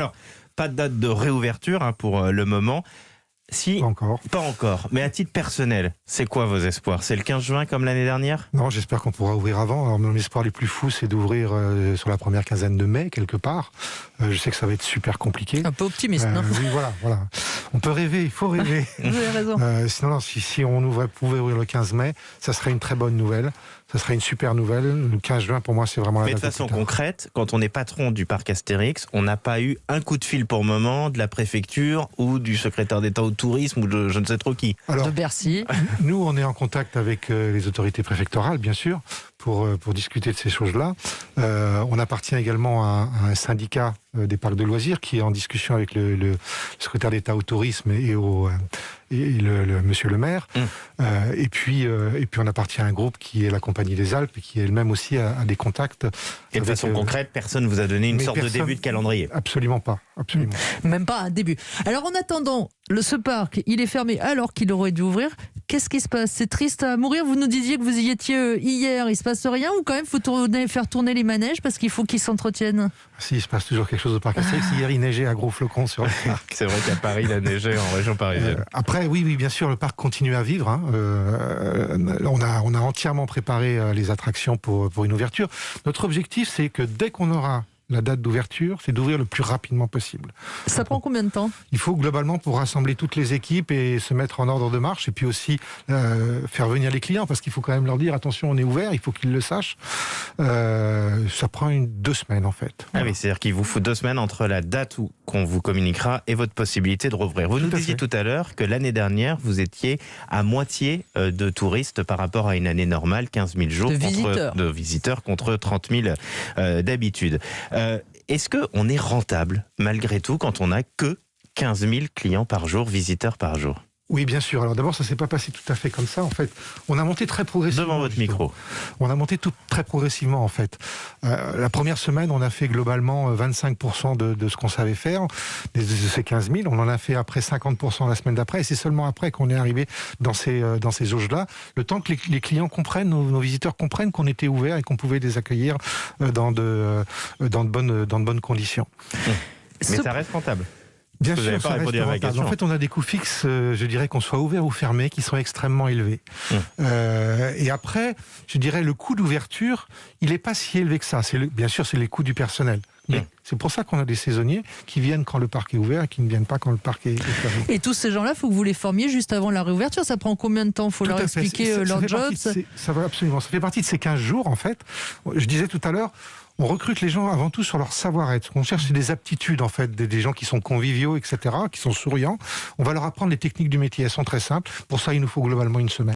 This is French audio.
Alors, pas de date de réouverture pour le moment. Si, pas encore. Mais à titre personnel, c'est quoi vos espoirs? C'est le 15 juin comme l'année dernière? Non, j'espère qu'on pourra ouvrir avant. Alors, mon espoir les plus fous, c'est d'ouvrir sur la première quinzaine de mai, quelque part. Je sais que ça va être super compliqué. Un peu optimiste, non? Oui, voilà. On peut rêver, il faut rêver. Vous avez raison. Sinon, si on pouvait ouvrir le 15 mai, ça serait une très bonne nouvelle. Ça serait une super nouvelle. Le 15 juin, pour moi, c'est vraiment la date. Mais de façon concrète, quand on est patron du parc Astérix, on n'a pas eu un coup de fil pour le moment de la préfecture ou du secrétaire d'État au tourisme ou de je ne sais trop qui. Alors, de Bercy. Nous, on est en contact avec les autorités préfectorales, bien sûr, pour discuter de ces choses-là. On appartient également à un syndicat des parcs de loisirs qui est en discussion avec le secrétaire d'État au tourisme et le monsieur le maire. Et puis on appartient à un groupe qui est la Compagnie des Alpes et qui elle-même aussi a des contacts. Et de façon concrète, personne ne vous a donné une sorte de début de calendrier? Absolument pas. Absolument. Même pas un début. Alors en attendant, ce parc, il est fermé alors qu'il aurait dû ouvrir. Qu'est-ce qui se passe? C'est triste à mourir. Vous nous disiez que vous y étiez hier, il se passe rien, ou quand même faut faire tourner les manèges parce qu'il faut qu'ils s'entretiennent? Si, il se passe toujours quelque chose au parc Astérix. Hier, il neigeait à gros flocons sur le parc. C'est vrai qu'à Paris, il a neigé en région parisienne. Après, oui, bien sûr, le parc continue à vivre. On a entièrement préparé les attractions pour une ouverture. Notre objectif, c'est que dès qu'on aura la date d'ouverture, c'est d'ouvrir le plus rapidement possible. Ça prend combien de temps? Il faut globalement, pour rassembler toutes les équipes et se mettre en ordre de marche, et puis aussi faire venir les clients, parce qu'il faut quand même leur dire, attention, on est ouvert, il faut qu'ils le sachent. Ça prend 2 semaines, en fait. Ah oui, c'est-à-dire qu'il vous faut 2 semaines entre la date où qu'on vous communiquera et votre possibilité de rouvrir. Vous nous disiez tout à l'heure que l'année dernière, vous étiez à moitié de touristes par rapport à une année normale, 15 000 jours de visiteurs contre 30 000 d'habitude. Est-ce qu'on est rentable, malgré tout, quand on n'a que 15 000 clients par jour, visiteurs par jour? Oui, bien sûr. Alors d'abord, ça ne s'est pas passé tout à fait comme ça, en fait. On a monté très progressivement. Devant votre micro. On a monté très progressivement, en fait. La première semaine, on a fait globalement 25% de ce qu'on savait faire, de ces 15 000. On en a fait après 50% la semaine d'après. Et c'est seulement après qu'on est arrivé dans ces jauges-là. Le temps que les clients comprennent, nos visiteurs comprennent qu'on était ouvert et qu'on pouvait les accueillir dans de bonnes conditions. Mais ça reste rentable. Bien sûr, ça reste rentable. En fait, on a des coûts fixes, je dirais, qu'on soit ouvert ou fermé, qui sont extrêmement élevés. Et après, je dirais, le coût d'ouverture, il n'est pas si élevé que ça. Bien sûr, c'est les coûts du personnel. Mais c'est pour ça qu'on a des saisonniers qui viennent quand le parc est ouvert et qui ne viennent pas quand le parc est fermé. Et tous ces gens-là, il faut que vous les formiez juste avant la réouverture. Ça prend combien de temps? Il faut leur expliquer leur job? Ça va absolument. Ça fait partie de ces 15 jours, en fait. Je disais tout à l'heure, on recrute les gens avant tout sur leur savoir-être. Ce qu'on cherche, c'est des aptitudes, en fait, des gens qui sont conviviaux, etc., qui sont souriants. On va leur apprendre les techniques du métier. Elles sont très simples. Pour ça, il nous faut globalement 1 semaine.